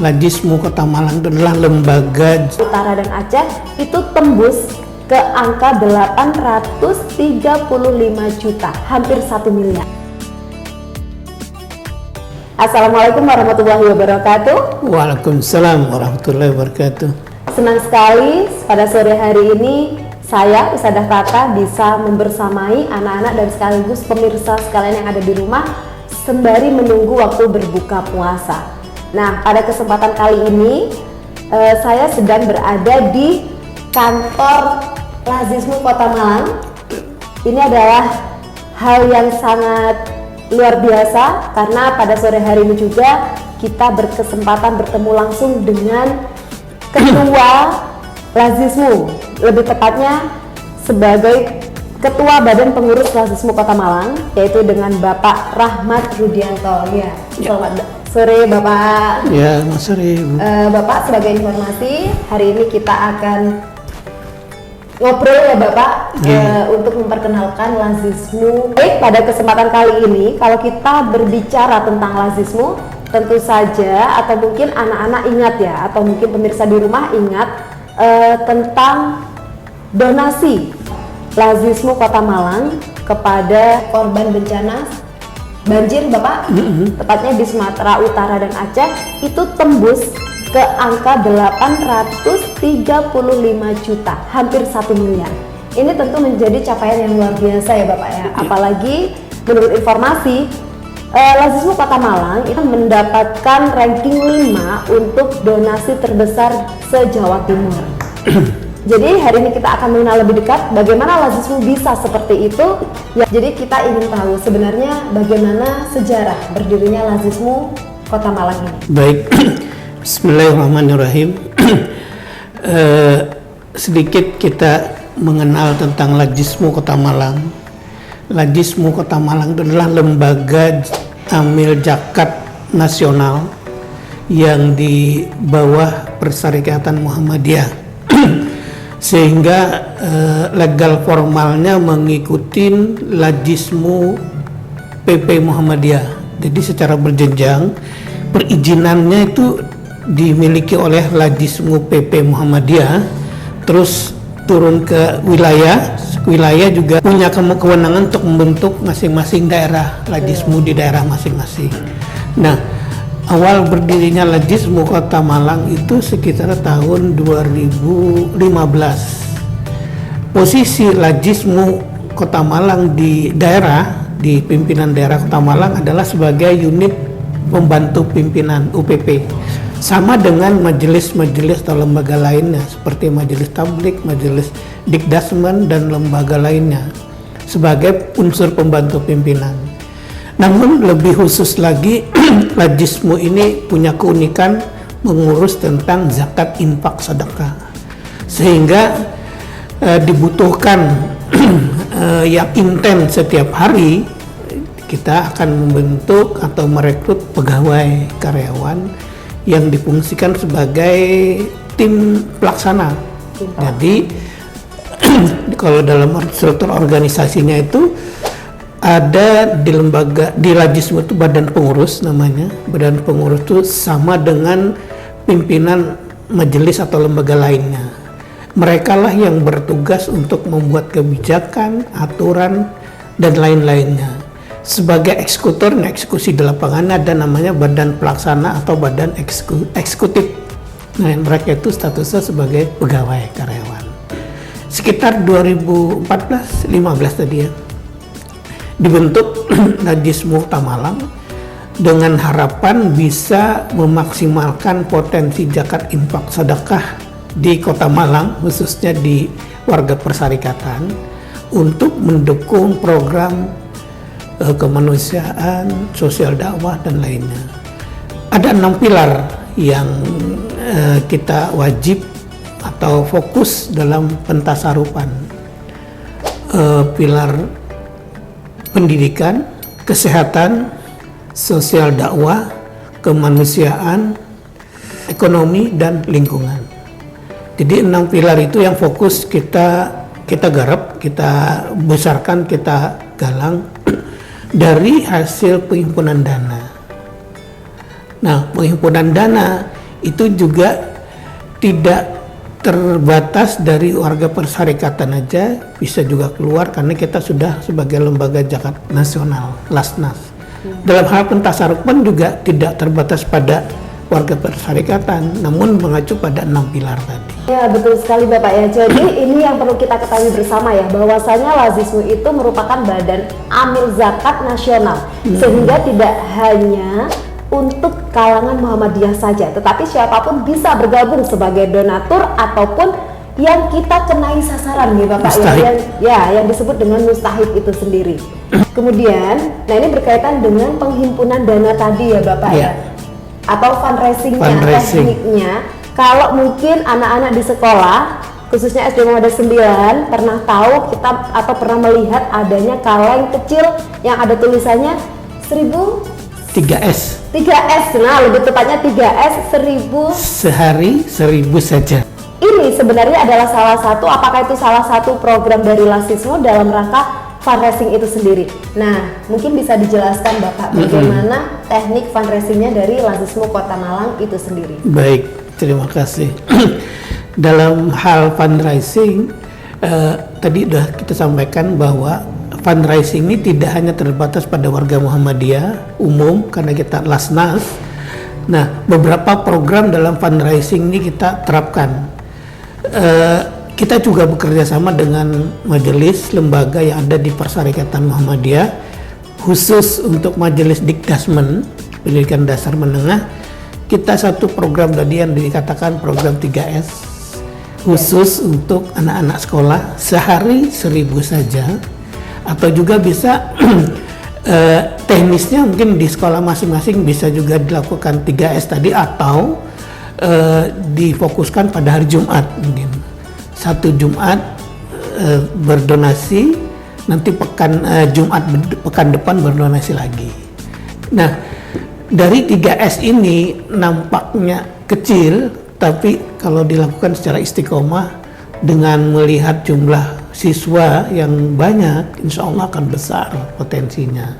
Lajismu Kota Malang itu adalah lembaga Utara dan Aceh itu tembus ke angka 835 juta, hampir 1 miliar. Assalamualaikum warahmatullahi wabarakatuh. Waalaikumsalam warahmatullahi wabarakatuh. Senang sekali pada sore hari ini saya Ustadzah Tata bisa membersamai anak-anak dan sekaligus pemirsa sekalian yang ada di rumah sembari menunggu waktu berbuka puasa. Nah, pada kesempatan kali ini saya sedang berada di kantor Lazismu Kota Malang. Ini adalah hal yang sangat luar biasa karena pada sore hari ini juga kita berkesempatan bertemu langsung dengan Ketua Lazismu, lebih tepatnya sebagai Ketua Badan Pengurus Lazismu Kota Malang, yaitu dengan Bapak Rahmat Rudianto. Ya, selamat sore Bapak. Ya, Mas sore. Bapak, sebagai informasi, hari ini kita akan ngobrol ya Bapak, untuk memperkenalkan Lazismu. Baik, pada kesempatan kali ini, kalau kita berbicara tentang Lazismu, tentu saja atau mungkin anak-anak ingat ya, atau mungkin pemirsa di rumah ingat tentang donasi Lazismu Kota Malang kepada korban bencana banjir Bapak, tepatnya di Sumatera Utara dan Aceh, itu tembus ke angka 835 juta, hampir 1 miliar. Ini tentu menjadi capaian yang luar biasa ya Bapak ya. Apalagi menurut informasi, Lazismu Kota Malang itu mendapatkan ranking 5 untuk donasi terbesar se-Jawa Timur. Jadi hari ini kita akan mengenal lebih dekat bagaimana Lazismu bisa seperti itu. Ya, jadi kita ingin tahu sebenarnya bagaimana sejarah berdirinya Lazismu Kota Malang ini. Baik, Bismillahirrahmanirrahim. Sedikit kita mengenal tentang Lajismu Kota Malang. Lajismu Kota Malang itu adalah lembaga amil zakat nasional yang di bawah Persyarikatan Muhammadiyah. Sehingga legal formalnya mengikuti Lajismu PP Muhammadiyah. Jadi secara berjenjang perizinannya itu dimiliki oleh Lajismu PP Muhammadiyah, terus turun ke wilayah juga punya kewenangan untuk membentuk masing-masing daerah Lajismu di daerah masing-masing. Nah, awal berdirinya Lajismu Kota Malang itu sekitar tahun 2015. Posisi Lajismu Kota Malang di daerah, di pimpinan daerah Kota Malang adalah sebagai unit pembantu pimpinan UPP. Sama dengan majelis-majelis atau lembaga lainnya seperti majelis tablik, majelis dikdasmen dan lembaga lainnya sebagai unsur pembantu pimpinan. Namun lebih khusus lagi, Lajismu ini punya keunikan mengurus tentang zakat infak sedekah, sehingga dibutuhkan yang intens setiap hari. Kita akan membentuk atau merekrut pegawai karyawan yang difungsikan sebagai tim pelaksana. Jadi kalau dalam struktur organisasinya itu ada di Lajismu itu badan pengurus namanya. Badan pengurus itu sama dengan pimpinan majelis atau lembaga lainnya. Mereka lah yang bertugas untuk membuat kebijakan, aturan, dan lain-lainnya. Sebagai eksekutor, eksekusi di lapangan ada namanya badan pelaksana atau badan eksekutif. Nah, mereka itu statusnya sebagai pegawai karyawan. Sekitar 2014-15 tadi ya, dibentuk Lajismu Kota Malang dengan harapan bisa memaksimalkan potensi zakat infak sedekah di Kota Malang, khususnya di warga persyarikatan, untuk mendukung program kemanusiaan, sosial dakwah, dan lainnya. Ada 6 pilar yang kita wajib atau fokus dalam pentasarupan. Pilar pendidikan, kesehatan, sosial dakwah, kemanusiaan, ekonomi, dan lingkungan. Jadi 6 pilar itu yang fokus kita garap, kita besarkan, kita galang dari hasil penghimpunan dana. Nah, penghimpunan dana itu juga tidak terbatas dari warga persyarikatan aja, bisa juga keluar karena kita sudah sebagai lembaga zakat nasional, Lasnas. Dalam hal pentasarruf pun juga tidak terbatas pada warga persyarikatan, namun mengacu pada 6 pilar tadi. Ya, betul sekali Bapak ya. Jadi ini yang perlu kita ketahui bersama ya, bahwasanya Lazismu itu merupakan badan amil zakat nasional, sehingga tidak hanya untuk kalangan Muhammadiyah saja, tetapi siapapun bisa bergabung sebagai donatur ataupun yang kita kenai sasaran nih Bapak ya, yang disebut dengan mustahik itu sendiri. Kemudian, nah ini berkaitan dengan penghimpunan dana tadi ya Bapak ya, atau fundraisingnya, tekniknya. Kalau mungkin anak-anak di sekolah, khususnya SD Muhammadiyah 9 pernah tahu kita atau pernah melihat adanya kaleng kecil yang ada tulisannya 3S. Nah lebih tepatnya 3S 1000 sehari 1000 saja. Ini sebenarnya adalah apakah itu salah satu program dari Lazismu dalam rangka fundraising itu sendiri. Nah mungkin bisa dijelaskan Bapak bagaimana teknik fundraisingnya dari Lazismu Kota Malang itu sendiri. Baik, terima kasih. Dalam hal fundraising tadi sudah kita sampaikan bahwa fundraising ini tidak hanya terbatas pada warga Muhammadiyah umum karena kita Lasnas. Nah, beberapa program dalam fundraising ini kita terapkan. Kita juga bekerja sama dengan majelis lembaga yang ada di Persyarikatan Muhammadiyah, khusus untuk majelis Dikdasmen pendidikan dasar menengah. Kita satu program tadi yang dikatakan program 3S khusus untuk anak-anak sekolah, sehari 1000 saja. Atau juga bisa teknisnya mungkin di sekolah masing-masing bisa juga dilakukan 3S tadi, atau difokuskan pada hari Jumat, mungkin satu Jumat berdonasi, nanti Jumat pekan depan berdonasi lagi. Nah dari 3S ini nampaknya kecil, tapi kalau dilakukan secara istiqomah dengan melihat jumlah siswa yang banyak, insya Allah akan besar potensinya.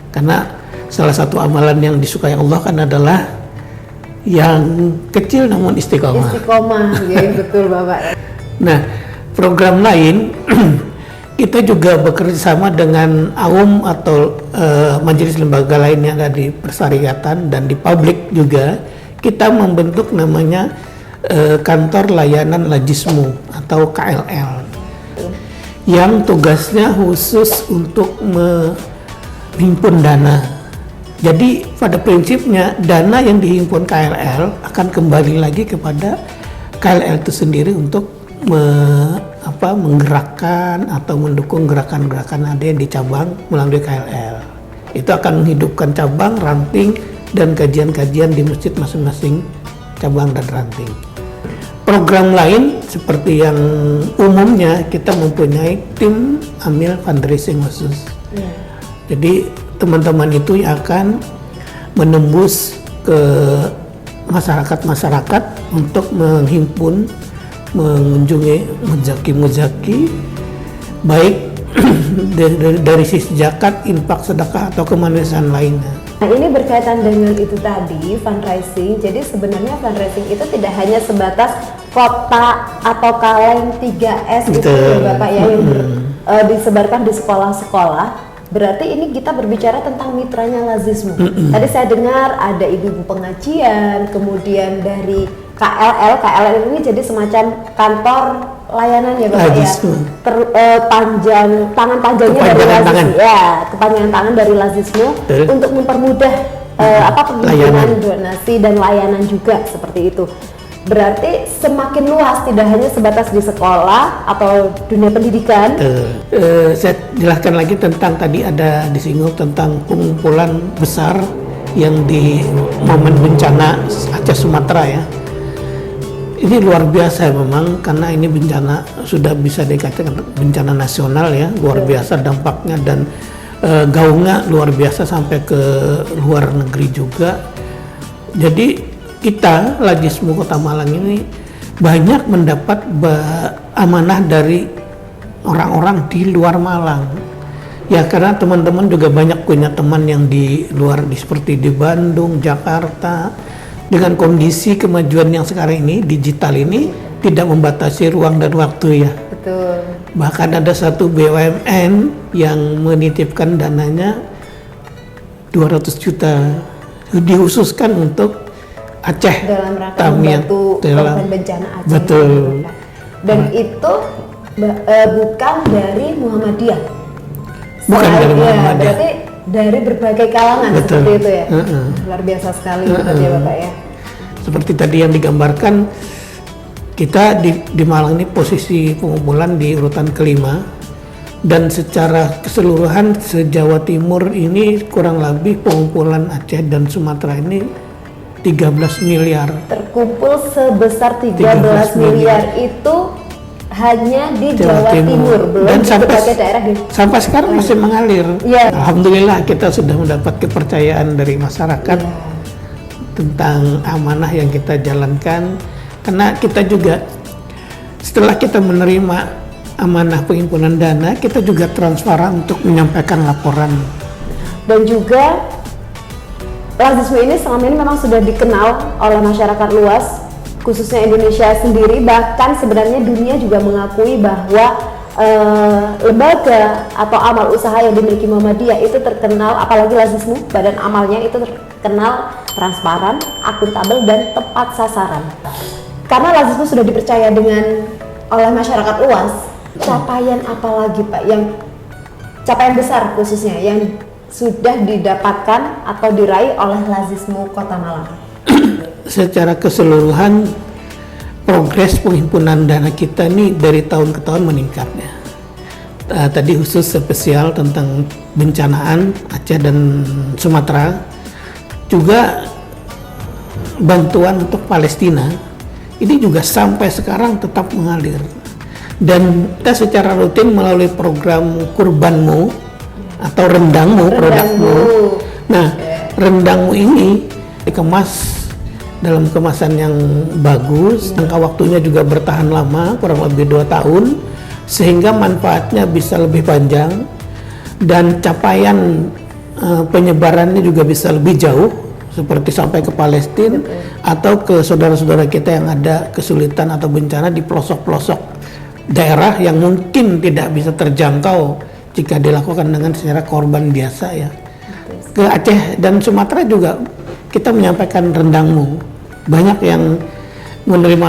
Karena salah satu amalan yang disukai Allah kan adalah yang kecil namun istiqomah. Ya betul Bapak. Nah, program lain kita juga bekerja sama dengan AUM atau majelis lembaga lain yang ada di persyarikatan dan di publik juga. Kita membentuk namanya kantor layanan Lazismu atau KLL, yang tugasnya khusus untuk menghimpun dana. Jadi pada prinsipnya dana yang dihimpun KLL akan kembali lagi kepada KLL itu sendiri untuk menggerakkan atau mendukung gerakan-gerakan ada yang di cabang melalui KLL. Itu akan menghidupkan cabang, ranting, dan kajian-kajian di masjid masing-masing cabang dan ranting. Program lain seperti yang umumnya kita mempunyai tim amil fundraising khusus. Jadi teman-teman itu yang akan menembus ke masyarakat-masyarakat untuk menghimpun, mengunjungi muzaki-muzaki, baik dari sisi zakat, infak, sedekah, atau kemanusiaan lainnya. Nah ini berkaitan dengan itu tadi, fundraising. Jadi sebenarnya fundraising itu tidak hanya sebatas kotak atau kaleng 3S itu ya Bapak ya, yang disebarkan di sekolah-sekolah. Berarti ini kita berbicara tentang mitranya Lazismu. Tadi saya dengar ada ibu-ibu pengajian, kemudian dari KLL ini jadi semacam kantor layanan ya Bapak ya. Tangan panjangnya dari Lazismu. Ya, kepanjangan tangan dari Lazismu untuk mempermudah penghimpunan donasi dan layanan juga seperti itu. Berarti semakin luas, tidak hanya sebatas di sekolah atau dunia pendidikan. Saya jelaskan lagi tentang tadi ada disinggung tentang pengumpulan besar yang di momen bencana Aceh Sumatera ya. Ini luar biasa memang, karena ini bencana sudah bisa dikatakan bencana nasional ya, luar biasa dampaknya dan gaungnya luar biasa sampai ke luar negeri juga. Jadi kita Lazismu Kota Malang ini banyak mendapat amanah dari orang-orang di luar Malang. Ya karena teman-teman juga banyak punya teman yang di luar, seperti di Bandung, Jakarta, dengan kondisi kemajuan yang sekarang ini, digital ini tidak membatasi ruang dan waktu ya. Betul. Bahkan ada satu BUMN yang menitipkan dananya 200 juta dikhususkan untuk Aceh Dalam rangka Tamiang. membantu korban bencana Aceh. Betul. Dan itu bukan dari Muhammadiyah. Bukan dari Muhammadiyah. Berarti dari berbagai kalangan. Betul. Seperti itu ya. Luar biasa sekali ya Bapak ya. Seperti tadi yang digambarkan, kita di Malang ini posisi pengumpulan di urutan kelima, dan secara keseluruhan se-Jawa Timur ini kurang lebih pengumpulan Aceh dan Sumatera ini 13 miliar. Terkumpul sebesar 13 13 miliar itu hanya di Jawa Timur, belum dan di berbagai daerah di sampai sekarang masih mengalir. Iya. Alhamdulillah kita sudah mendapat kepercayaan dari masyarakat tentang amanah yang kita jalankan, karena kita juga setelah kita menerima amanah penghimpunan dana, kita juga transparan untuk menyampaikan laporan. Dan juga lazisme ini selama ini memang sudah dikenal oleh masyarakat luas, khususnya Indonesia sendiri, bahkan sebenarnya dunia juga mengakui bahwa lembaga atau amal usaha yang dimiliki Muhammadiyah itu terkenal, apalagi lazisme, badan amalnya itu terkenal transparan, akuntabel, dan tepat sasaran. Karena lazisme sudah dipercaya oleh masyarakat luas, capaian apa lagi Pak, yang capaian besar khususnya yang sudah didapatkan atau diraih oleh lazisme Kota Malang? Secara keseluruhan progres penghimpunan dana kita ini dari tahun ke tahun meningkatnya. Tadi khusus spesial tentang bencanaan Aceh dan Sumatera, juga bantuan untuk Palestina ini juga sampai sekarang tetap mengalir, dan kita secara rutin melalui program Kurbanmu atau Rendangmu, produkmu. Nah, Rendangmu ini dikemas dalam kemasan yang bagus, jangka waktunya juga bertahan lama, kurang lebih 2 tahun, sehingga manfaatnya bisa lebih panjang dan capaian penyebarannya juga bisa lebih jauh, seperti sampai ke Palestina atau ke saudara-saudara kita yang ada kesulitan atau bencana di pelosok-pelosok daerah yang mungkin tidak bisa terjangkau jika dilakukan dengan secara korban biasa ya. Ke Aceh dan Sumatera juga kita menyampaikan Rendangmu. Banyak yang menerima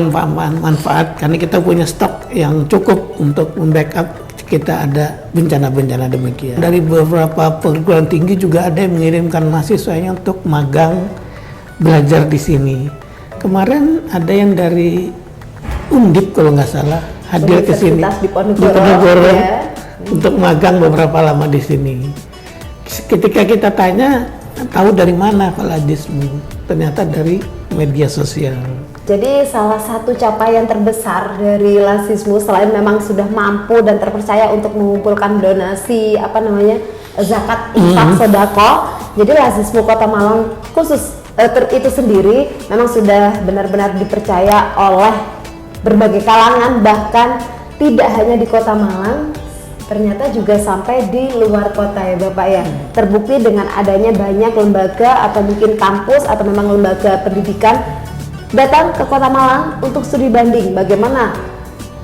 manfaat karena kita punya stok yang cukup untuk membackup kita ada bencana-bencana demikian. Dari beberapa perguruan tinggi juga ada yang mengirimkan mahasiswanya untuk magang belajar di sini. Kemarin ada yang dari Undip kalau nggak salah hadir ke sini di Ponorogo ya, untuk magang beberapa lama di sini. Ketika kita tanya tahu dari mana Pak Lazisme, ternyata dari media sosial. Jadi salah satu capaian terbesar dari lazisme selain memang sudah mampu dan terpercaya untuk mengumpulkan donasi zakat, infak, sedekah. Jadi lazisme Kota Malang khusus itu sendiri memang sudah benar-benar dipercaya oleh berbagai kalangan, bahkan tidak hanya di Kota Malang, ternyata juga sampai di luar kota ya Bapak ya. Terbukti dengan adanya banyak lembaga atau mungkin kampus atau memang lembaga pendidikan datang ke Kota Malang untuk studi banding bagaimana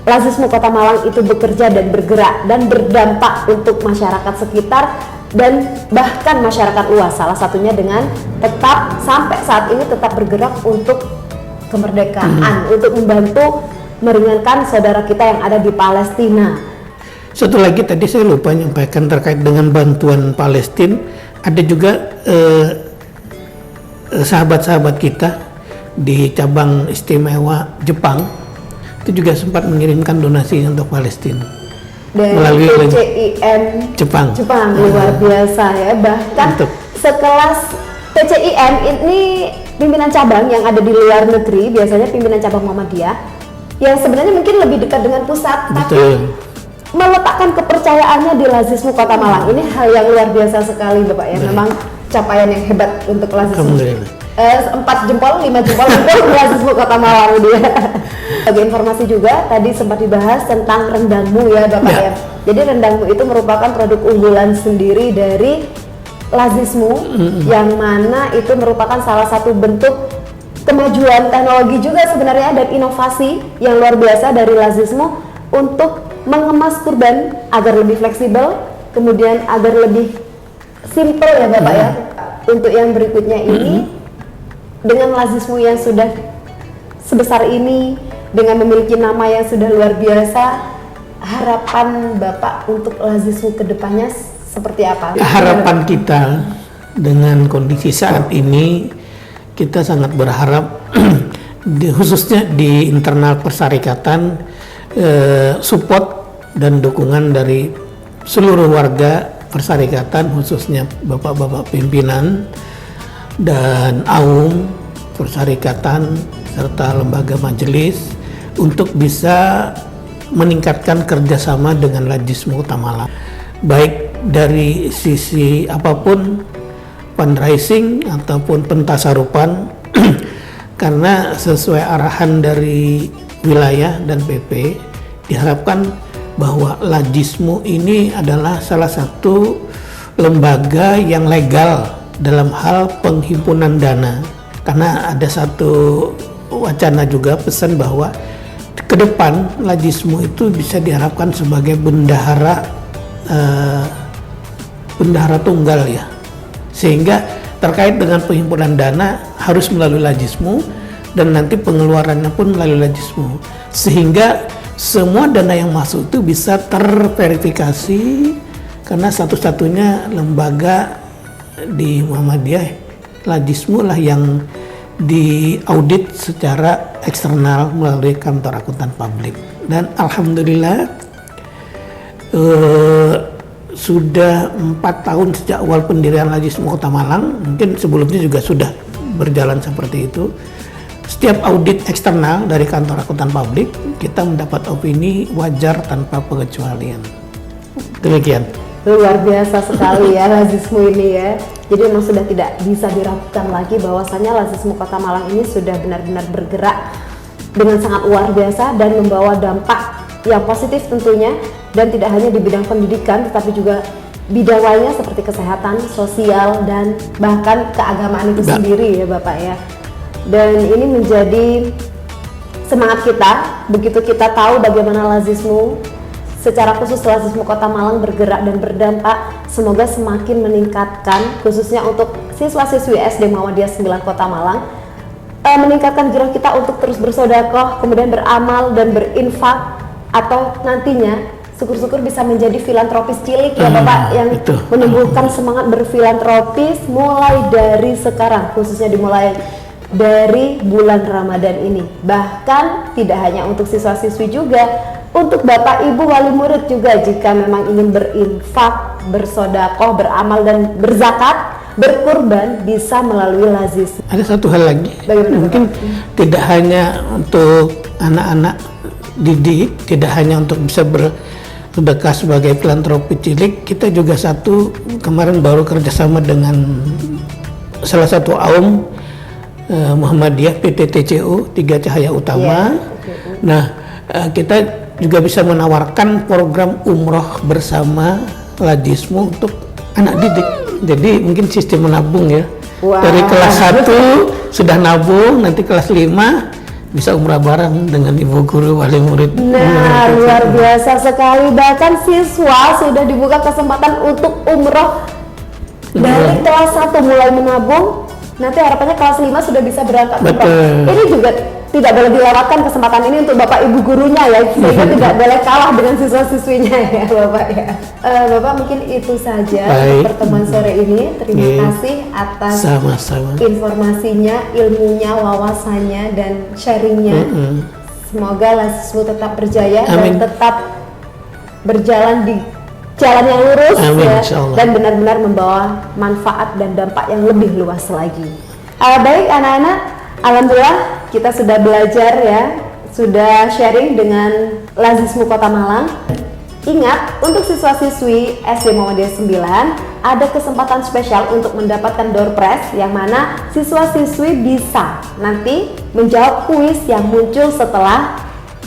lazisme Kota Malang itu bekerja dan bergerak dan berdampak untuk masyarakat sekitar dan bahkan masyarakat luas, salah satunya dengan tetap sampai saat ini tetap bergerak untuk kemerdekaan, untuk membantu meringankan saudara kita yang ada di Palestina. Satu lagi tadi saya lupa menyampaikan terkait dengan bantuan Palestina, ada juga sahabat-sahabat kita di cabang istimewa Jepang itu juga sempat mengirimkan donasi untuk Palestina melalui TCIM Jepang. Luar biasa ya, bahkan sekelas TCIM ini pimpinan cabang yang ada di luar negeri, biasanya pimpinan cabang Muhammadiyah yang sebenarnya mungkin lebih dekat dengan pusat, tapi meletakkan kepercayaannya di lazisme Kota Malang. Ini hal yang luar biasa sekali Bapak ya. Memang capaian yang hebat untuk lazisme. 4 jempol, 5 jempol untuk lazisme Kota Malang dia. Sebagai informasi juga tadi sempat dibahas tentang Rendangmu ya Bapak ya. Jadi Rendangmu itu merupakan produk unggulan sendiri dari lazisme yang mana itu merupakan salah satu bentuk kemajuan teknologi juga sebenarnya dan inovasi yang luar biasa dari Lazismu untuk mengemas kurban agar lebih fleksibel, kemudian agar lebih simple ya Bapak ya. Untuk yang berikutnya ini, dengan Lazismu yang sudah sebesar ini, dengan memiliki nama yang sudah luar biasa, harapan Bapak untuk Lazismu ke depannya seperti apa? Harapan kita dengan kondisi saat ini, kita sangat berharap khususnya di internal persyarikatan, support dan dukungan dari seluruh warga persyarikatan, khususnya bapak-bapak pimpinan dan AUM persyarikatan serta lembaga majelis untuk bisa meningkatkan kerjasama dengan Lazismu Kota Malang, baik dari sisi apapun, fundraising ataupun pentasarupan karena sesuai arahan dari wilayah dan PP diharapkan bahwa Lazismu ini adalah salah satu lembaga yang legal dalam hal penghimpunan dana, karena ada satu wacana juga pesan bahwa ke depan Lazismu itu bisa diharapkan sebagai bendahara tunggal ya, sehingga terkait dengan penghimpunan dana harus melalui Lazismu dan nanti pengeluarannya pun melalui Lazismu, sehingga semua dana yang masuk itu bisa terverifikasi karena satu-satunya lembaga di Muhammadiyah Lazismu lah yang diaudit secara eksternal melalui kantor akuntan publik. Dan alhamdulillah sudah 4 tahun sejak awal pendirian Lazismu Kota Malang, mungkin sebelumnya juga sudah berjalan seperti itu. Setiap audit eksternal dari kantor akuntan publik, kita mendapat opini wajar tanpa pengecualian. Demikian. Luar biasa sekali ya Lazismu ini ya. Jadi memang sudah tidak bisa diragukan lagi bahwasanya Lazismu Kota Malang ini sudah benar-benar bergerak dengan sangat luar biasa dan membawa dampak yang positif tentunya, dan tidak hanya di bidang pendidikan tetapi juga bidang lainnya seperti kesehatan, sosial, dan bahkan keagamaan itu sendiri ya Bapak ya. Dan ini menjadi semangat kita begitu kita tahu bagaimana Lazismu, secara khusus Lazismu Kota Malang bergerak dan berdampak, semoga semakin meningkatkan khususnya untuk siswa-siswi SD Muhammadiyah 9 Kota Malang, meningkatkan giroh kita untuk terus bersedekah, kemudian beramal dan berinfak, atau nantinya syukur-syukur bisa menjadi filantropis cilik ya Bapak, yang menumbuhkan semangat berfilantropis mulai dari sekarang, khususnya dimulai dari bulan Ramadan ini. Bahkan tidak hanya untuk siswa-siswi juga, untuk Bapak Ibu wali murid juga jika memang ingin berinfak, bersedekah, beramal dan berzakat, berkurban, bisa melalui Lazismu. Ada satu hal lagi, mungkin tidak hanya untuk anak-anak didik, tidak hanya untuk bisa bersedekah sebagai filantropi cilik, kita juga kemarin baru kerjasama dengan salah satu AUM Muhammadiyah PT TCU 3 Cahaya Utama. Nah, kita juga bisa menawarkan program umroh bersama Lazismu untuk anak didik. Jadi mungkin sistem menabung ya. Dari kelas 1 sudah nabung, nanti kelas 5 bisa umrah bareng dengan ibu guru wali murid. Nah, luar biasa sekali. Bahkan siswa sudah dibuka kesempatan untuk umroh dari kelas 1 mulai menabung. Nanti harapannya kelas 5 sudah bisa berangkat umroh. Ini juga tidak boleh dilewatkan kesempatan ini untuk Bapak Ibu gurunya ya, sehingga tidak boleh kalah dengan siswa-siswinya ya Bapak ya. Bapak mungkin itu saja pertemuan sore ini. Terima kasih atas informasinya, ilmunya, wawasannya, dan sharingnya. Semoga Lazismu tetap berjaya dan tetap berjalan di jalan yang lurus ya, dan benar-benar membawa manfaat dan dampak yang lebih luas lagi. Baik anak-anak, alhamdulillah kita sudah belajar ya, sudah sharing dengan Lazismu Kota Malang. Ingat, untuk siswa-siswi SD Muhammadiyah 9 ada kesempatan spesial untuk mendapatkan door prize, yang mana siswa-siswi bisa nanti menjawab kuis yang muncul setelah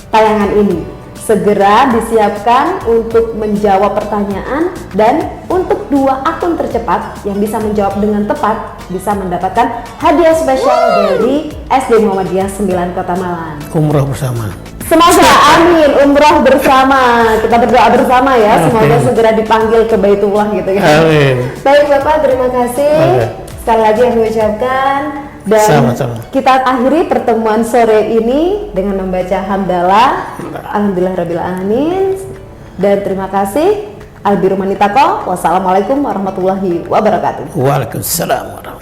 tayangan ini. Segera disiapkan untuk menjawab pertanyaan, dan untuk 2 akun tercepat yang bisa menjawab dengan tepat bisa mendapatkan hadiah spesial dari SD Muhammadiyah 9 Kota Malang. Umroh bersama. Semoga amin, umroh bersama. Kita berdoa bersama ya, semoga segera dipanggil ke Baitullah gitu ya. Amin. Baik Bapak, terima kasih. Sekali lagi yang diucapkan. Dan Sama-sama. kita akhiri pertemuan sore ini dengan membaca hamdalah. Alhamdulillahirabbil alamin. Dan terima kasih. Albiru manitako. Wassalamualaikum warahmatullahi wabarakatuh. Waalaikumsalam warahmatullahi wabarakatuh.